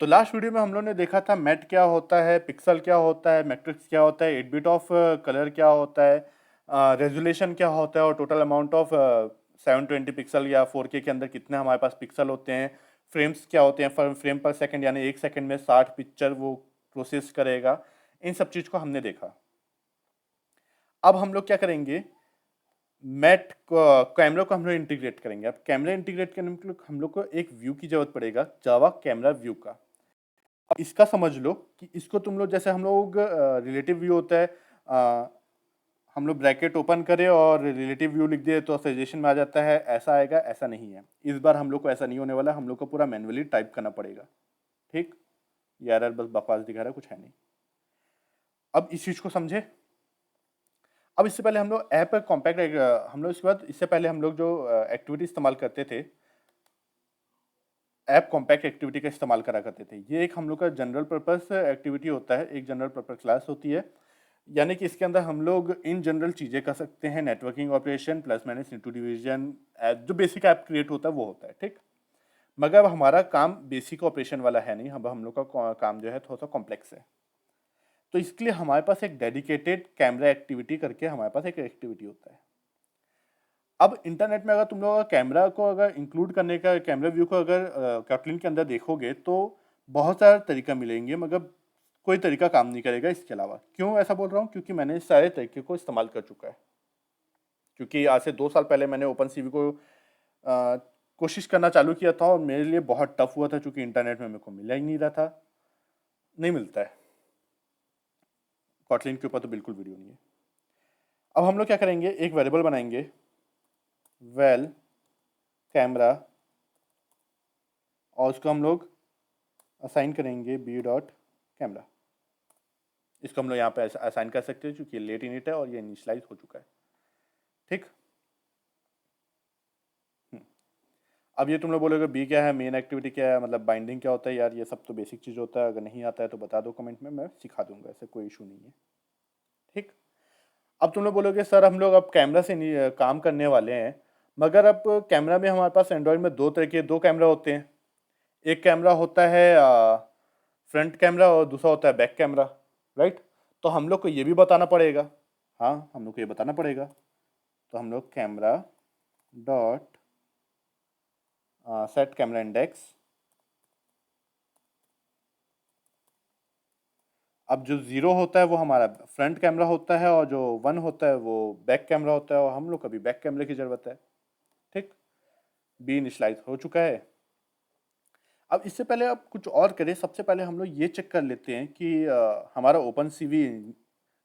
तो last video में हम लोग ने देखा था मैट क्या होता है, पिक्सल क्या होता है, मैट्रिक्स क्या होता है, 8 बिट ऑफ कलर क्या होता है, रेजोल्यूशन क्या होता है और टोटल अमाउंट ऑफ 720 पिक्सल या 4K के अंदर कितने हमारे पास पिक्सल होते हैं, फ्रेम्स क्या होते हैं, फ्रेम पर सेकंड यानी एक सेकंड में 60 पिक्चर वो प्रोसेस करेगा। इन सब चीज़ को हमने देखा। अब हम लोग क्या करेंगे, मैट कैमरा को हम लोग इंटीग्रेट करेंगे। अब कैमरा इंटीग्रेट करने के लिए हम लोग को एक व्यू की जरूरत पड़ेगा, जावा कैमरा व्यू का। अब इसका समझ लो कि इसको तुम लोग जैसे हम लोग रिलेटिव व्यू होता है, हम लोग ब्रैकेट ओपन करें और रिलेटिव व्यू लिख दिए तो सजेशन में आ जाता है, ऐसा आएगा। ऐसा नहीं है, इस बार हम लोग को ऐसा नहीं होने वाला, हम लोग को पूरा मैन्युअली टाइप करना पड़ेगा। ठीक, ये एरर बस बकवास दिखा रहा है, कुछ है नहीं। अब इस चीज को समझे। अब इससे पहले हम लोग ऐप कॉम्पैक्ट, हम लोग इसके बाद इससे पहले हम लोग जो एक्टिविटी इस्तेमाल करते थे, ऐप कॉम्पैक्ट एक्टिविटी का इस्तेमाल करा करते थे। ये एक हम लोग का जनरल पर्पस एक्टिविटी होता है, एक जनरल पर्पस क्लास होती है। यानी कि इसके अंदर हम लोग इन जनरल चीज़ें कर सकते हैं, networking operation, plus minus into division, जो बेसिक ऐप क्रिएट होता है वो होता है। ठीक, मगर अब हमारा काम बेसिक ऑपरेशन वाला है नहीं, अब हम लोग का काम जो है थोड़ा सा कॉम्प्लेक्स है। तो इसके लिए हमारे पास एक डेडिकेटेड कैमरा एक्टिविटी करके हमारे पास एक एक्टिविटी होता है। अब इंटरनेट में अगर तुम लोग कैमरा को अगर इंक्लूड करने का, कैमरा व्यू को अगर कैटलिन के अंदर देखोगे तो बहुत सारे तरीका मिलेंगे, मगर कोई तरीका काम नहीं करेगा इसके अलावा। क्यों ऐसा बोल रहा हूँ? क्योंकि मैंने इस सारे तरीके को इस्तेमाल कर चुका है। क्योंकि आज से 2 साल पहले मैंने ओपन सीवी को कोशिश करना चालू किया था और मेरे लिए बहुत टफ हुआ था, क्योंकि इंटरनेट में मेरे को मिला ही नहीं रहा था, नहीं मिलता है। कॉटलिन के ऊपर तो बिल्कुल वीडियो नहीं है। अब हम लोग क्या करेंगे, एक वेरिएबल बनाएंगे, वेल कैमरा, और उसको हम लोग असाइन करेंगे बी डॉट कैमरा। इसको हम लोग यहाँ पे असाइन कर सकते हैं क्योंकि लेट इनिट है और ये इनिशलाइज हो चुका है। ठीक, अब ये तुम लोग बोलोगे बी क्या है, मेन एक्टिविटी क्या है, मतलब बाइंडिंग क्या होता है। यार ये सब तो बेसिक चीज़ होता है, अगर नहीं आता है तो बता दो कमेंट में, मैं सिखा दूंगा, ऐसे कोई इशू नहीं है। ठीक, अब तुम लोग बोलोगे सर हम लोग अब कैमरा से नहीं काम करने वाले हैं, मगर अब कैमरा में हमारे पास एंड्रॉयड में दो कैमरा होते हैं। एक कैमरा होता है फ्रंट कैमरा और दूसरा होता है बैक कैमरा, राइट। तो हम लोग को ये भी बताना पड़ेगा, हाँ हम लोग को ये बताना पड़ेगा। तो हम लोग camera dot set camera index. अब जो 0 होता है वो हमारा फ्रंट कैमरा होता है और जो 1 होता है वो बैक कैमरा होता है, और हम लोग को अभी बैक कैमरे की ज़रूरत है। ठीक, बी इनिशलाइज हो चुका है। अब इससे पहले आप कुछ और करें, सबसे पहले हम लोग ये चेक कर लेते हैं कि हमारा ओपन सीवी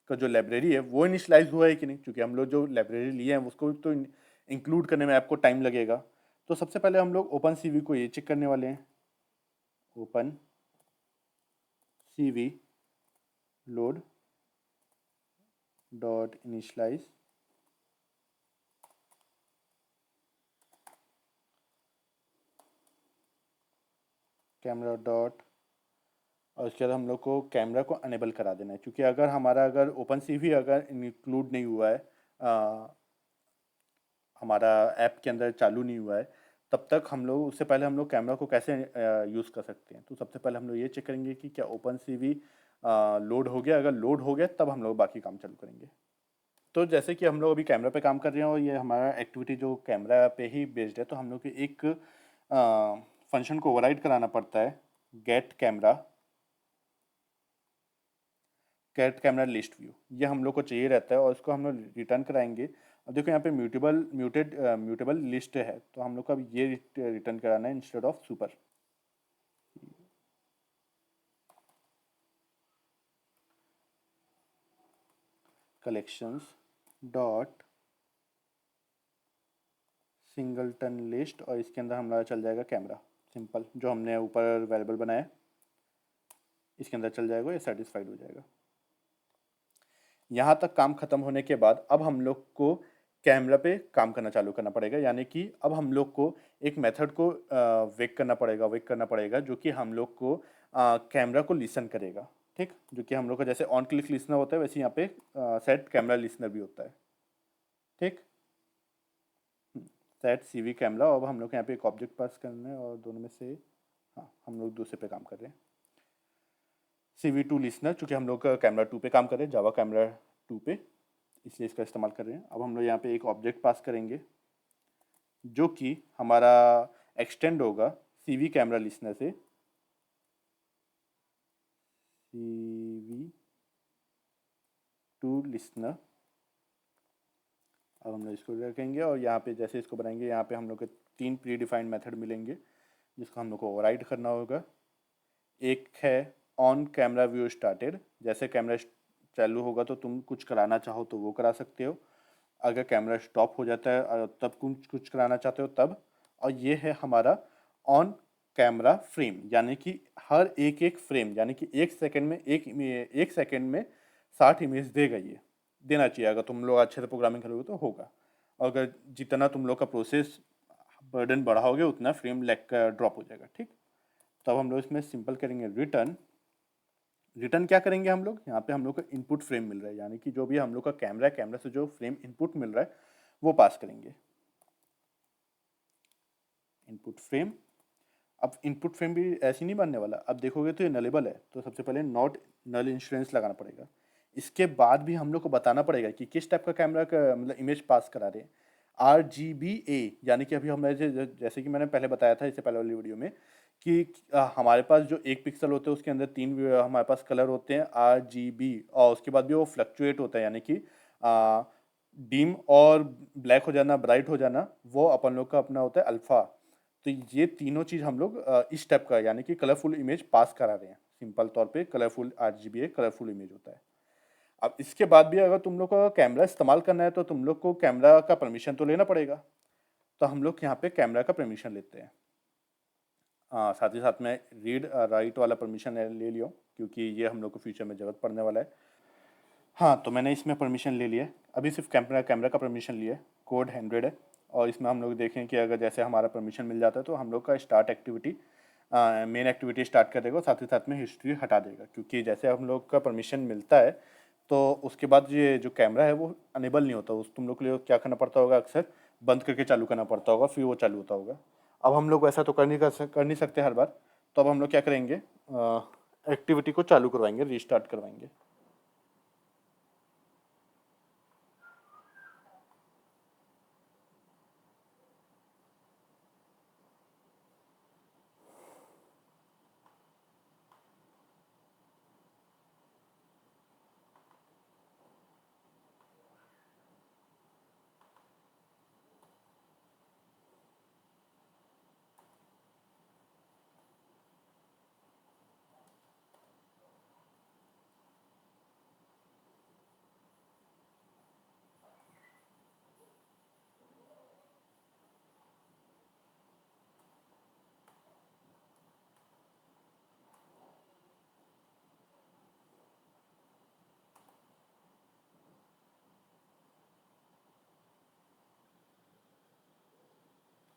का जो लाइब्रेरी है वो इनिशलाइज हुआ है कि नहीं, क्योंकि हम लोग जो लाइब्रेरी लिए हैं उसको तो इंक्लूड करने में आपको टाइम लगेगा। तो सबसे पहले हम लोग ओपन सीवी को ये चेक करने वाले हैं, open CV load dot initialize camera dot, और उसके बाद हम लोग को कैमरा को अनेबल करा देना है, क्योंकि अगर हमारा अगर ओपन सीवी अगर इंक्लूड नहीं हुआ है, हमारा ऐप के अंदर चालू नहीं हुआ है, तब तक हम लोग, उससे पहले हम लोग कैमरा को कैसे यूज़ कर सकते हैं। तो सबसे पहले हम लोग ये चेक करेंगे कि क्या ओपन सीवी लोड हो गया। अगर लोड हो गया तब हम लोग बाकी काम चालू करेंगे। तो जैसे कि हम लोग अभी कैमरा पे काम कर रहे हैं और ये हमारा एक्टिविटी जो कैमरा पे ही बेस्ड है, तो हम लोग को एक फंक्शन को ओवरराइड कराना पड़ता है, get camera, get camera list view. ये हम लोग को चाहिए रहता है और इसको हम लोग रिटर्न कराएंगे। अब देखो यहाँ पे म्यूटेबल लिस्ट है, तो हम लोग को अब ये रिटर्न कराना है instead of super. Collections dot singleton list, और इसके अंदर हमारा चल जाएगा कैमरा, सिंपल जो हमने ऊपर वेरिएबल बनाया इसके अंदर चल जाएगा, ये सेटिस्फाइड हो जाएगा। यहाँ तक काम खत्म होने के बाद अब हम लोग को कैमरा पे काम करना चालू करना पड़ेगा, यानी कि अब हम लोग को एक मेथड को वेक करना पड़ेगा जो कि हम लोग को कैमरा को लिसन करेगा। ठीक, जो कि हम लोग का जैसे ऑन क्लिक लिसनर होता है वैसे यहाँ पे सेट कैमरा लिसनर भी होता है। ठीक, सेट सीवी कैमरा, अब हम लोग को यहाँ पे एक ऑब्जेक्ट पास करना है और दोनों में से हाँ, हम लोग दूसरे पे काम कर रहे हैं। CV2 लिसनर, चूँकि हम लोग कैमरा 2 पे काम कर रहे हैं, जावा कैमरा 2 पे, इसलिए इसका इस्तेमाल कर रहे हैं। अब हम लोग यहाँ पे एक ऑब्जेक्ट पास करेंगे जो कि हमारा एक्सटेंड होगा CV कैमरा लिसनर से। CV2 listener. अब हम लोग इसको रखेंगे और यहाँ पे जैसे इसको बनाएंगे, यहाँ पे हम लोग को 3 प्री डिफाइंड मेथड मिलेंगे जिसको हम लोग को ओवरराइड करना होगा। एक है ऑन कैमरा व्यू स्टार्टेड, जैसे कैमरा चालू होगा तो तुम कुछ कराना चाहो तो वो करा सकते हो, अगर कैमरा स्टॉप हो जाता है तब कुछ कुछ कराना चाहते हो तब। और ये है हमारा ऑन कैमरा फ्रेम, यानी कि हर एक एक फ्रेम, यानी कि एक सेकंड में 60 इमेज देगा, ये देना चाहिए। अगर तुम लोग अच्छे से प्रोग्रामिंग करोगे तो होगा। अगर जितना तुम लोग का प्रोसेस बर्डन बढ़ाओगे उतना फ्रेम लैग का ड्रॉप हो जाएगा, ठीक। तब हम लोग इसमें सिंपल करेंगे रिटर्न। रिटर्न क्या करेंगे हम लोग, यहाँ पे हम लोग को इनपुट फ्रेम मिल रहा है, यानी कि जो भी हम लोग का कैमरा है, कैमरा से जो फ्रेम इनपुट मिल रहा है वो पास करेंगे, इनपुट फ्रेम। अब इनपुट फ्रेम भी ऐसे नहीं बनने वाला, अब देखोगे तो ये नलेबल है, तो सबसे पहले नॉट नल इंश्योरेंस लगाना पड़ेगा। इसके बाद भी हम लोग को बताना पड़ेगा कि किस टाइप का कैमरा का मतलब इमेज पास करा रहे हैं। RGBA, यानी कि अभी हमें जैसे कि मैंने पहले बताया था इससे पहले वाली वीडियो में कि हमारे पास जो 1 पिक्सल होते हैं उसके अंदर 3 हमारे पास कलर होते हैं RGB, और उसके बाद भी वो फ्लक्चुएट होता है, यानी कि डिम और ब्लैक हो जाना, ब्राइट हो जाना, वो अपन लोग का अपना होता है अल्फ़ा। तो ये तीनों चीज़ हम लोग इस टाइप का, यानी कि कलरफुल इमेज पास करा रहे हैं। सिंपल तौर पे कलरफुल RGBA कलरफुल इमेज होता है। अब इसके बाद भी अगर तुम लोग को कैमरा इस्तेमाल करना है तो तुम लोग को कैमरा का परमिशन तो लेना पड़ेगा, तो हम लोग यहाँ पे कैमरा का परमिशन लेते हैं। साथ ही साथ में रीड राइट वाला परमिशन ले लियो, क्योंकि ये हम लोग को फ्यूचर में ज़रूरत पड़ने वाला है। हाँ, तो मैंने इसमें परमिशन ले लिया है, अभी सिर्फ कैमरा कैमरा का परमिशन लिया है। कोड 100 है, और इसमें हम लोग देखें कि अगर जैसे हमारा परमिशन मिल जाता है तो हम लोग का start activity main activity start कर देगा, साथ ही साथ में हिस्ट्री हटा देगा, क्योंकि जैसे हम लोग का परमिशन मिलता है तो उसके बाद ये जो कैमरा है वो अनेबल नहीं होता, उस तुम लोग के लिए क्या करना पड़ता होगा, अक्सर बंद करके चालू करना पड़ता होगा, फिर वो चालू होता होगा। अब हम लोग वैसा तो कर नहीं सकते हर बार, तो अब हम लोग क्या करेंगे, एक्टिविटी को चालू करवाएंगे, रीस्टार्ट करवाएंगे।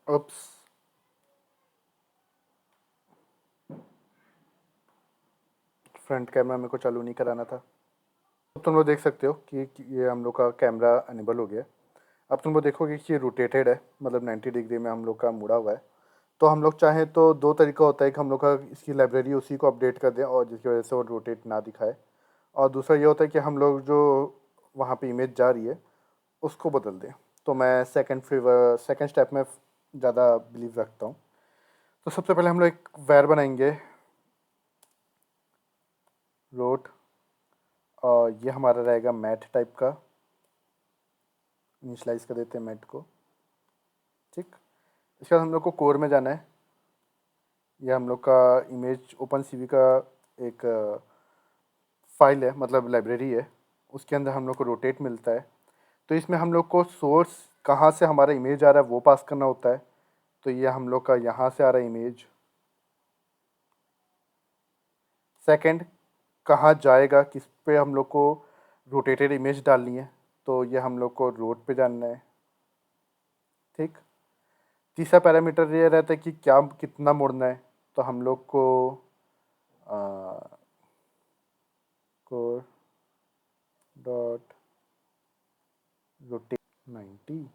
उप्स, फ्रंट कैमरा मेरे को चालू नहीं कराना था। अब तुम लोग देख सकते हो कि ये हम लोग का कैमरा अनेबल हो गया। अब तुम लोग देखोगे कि ये रोटेटेड है, मतलब 90 डिग्री में हम लोग का मुड़ा हुआ है। तो हम लोग चाहें तो दो तरीका होता है कि हम लोग का इसकी लाइब्रेरी उसी को अपडेट कर दें और जिसकी वजह से वो रोटेट ना दिखाए, और दूसरा ये होता है कि हम लोग जो वहाँ पे इमेज जा रही है उसको बदल दें। तो मैं सेकंड स्टेप में ज़्यादा बिलीव रखता हूँ। तो सबसे पहले हम लोग एक वैर बनाएंगे रोट, और ये हमारा रहेगा मैट टाइप का, इनिशलाइज कर देते हैं मैट को, ठीक। इसके बाद हम लोग को कोर में जाना है। ये हम लोग का इमेज ओपन सीवी का एक फाइल है, मतलब लाइब्रेरी है, उसके अंदर हम लोग को रोटेट मिलता है। तो इसमें हम लोग को सोर्स कहाँ से हमारा इमेज आ रहा है वो पास करना होता है। तो ये हम लोग का यहाँ से आ रहा है इमेज। सेकंड, कहाँ जाएगा, किस पे हम लोग को रोटेटेड इमेज डालनी है, तो ये हम लोग को रोड पे जानना है, ठीक। तीसरा पैरामीटर ये रहता है कि क्या कितना मुड़ना है, तो हम लोग को कोर डॉट रोटेट 90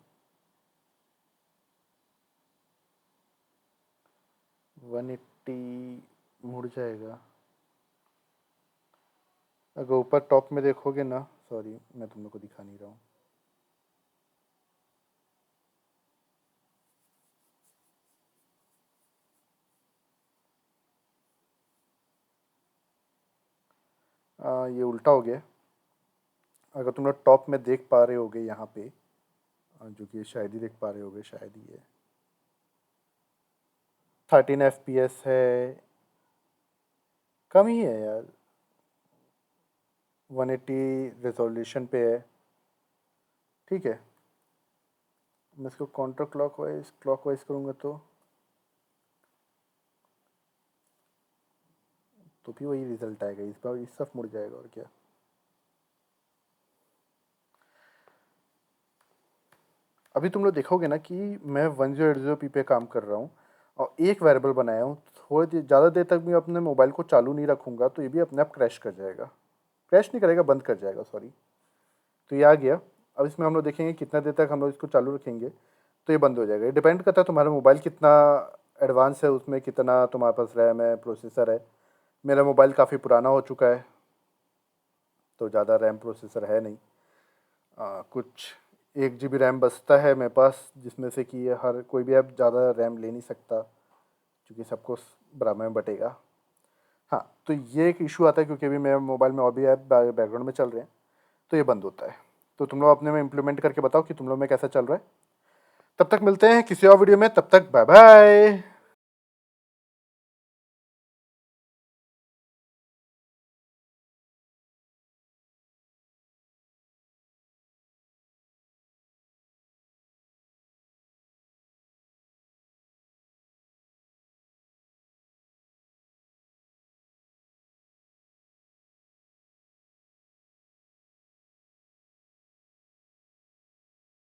180 मुड़ जाएगा। अगर ऊपर टॉप में देखोगे ना, सॉरी मैं तुम लोग को दिखा नहीं रहा हूँ। ये उल्टा हो गया। अगर तुम लोग टॉप में देख पा रहे होगे यहाँ पे, जो कि शायद ही देख पा रहे होगे, शायद ही है, 13 FPS है, कम ही है यार, 180 रेजोल्यूशन पे है। ठीक है, मैं इसको काउंटर क्लॉकवाइज करूँगा तो भी वही रिजल्ट आएगा। इस बार इस तरफ मुड़ जाएगा और क्या। अभी तुम लोग देखोगे ना कि मैं 1080p पे काम कर रहा हूँ और एक वेरिएबल बनाया हूँ। थोड़ी देर ज़्यादा देर तक मैं अपने मोबाइल को चालू नहीं रखूँगा तो ये भी अपने आप क्रैश कर जाएगा। क्रैश नहीं करेगा, बंद कर जाएगा, सॉरी। तो ये आ गया। अब इसमें हम लोग देखेंगे कितना देर तक हम लोग इसको चालू रखेंगे तो ये बंद हो जाएगा। ये डिपेंड करता है तुम्हारा मोबाइल कितना एडवांस है, उसमें कितना तुम्हारे पास रैम है, प्रोसेसर है। मेरा मोबाइल काफ़ी पुराना हो चुका है तो ज़्यादा रैम प्रोसेसर है नहीं। कुछ 1 GB रैम बचता है मेरे पास, जिसमें से कि ये हर कोई भी ऐप ज़्यादा रैम ले नहीं सकता क्योंकि सबको बराबर में बटेगा। हाँ, तो ये एक इशू आता है क्योंकि अभी मेरे मोबाइल में और भी ऐप बैकग्राउंड में चल रहे हैं तो ये बंद होता है। तो तुम लोग अपने में इम्प्लीमेंट करके बताओ कि तुम लोग में कैसा चल रहा है। तब तक मिलते हैं किसी और वीडियो में, तब तक बाय बाय।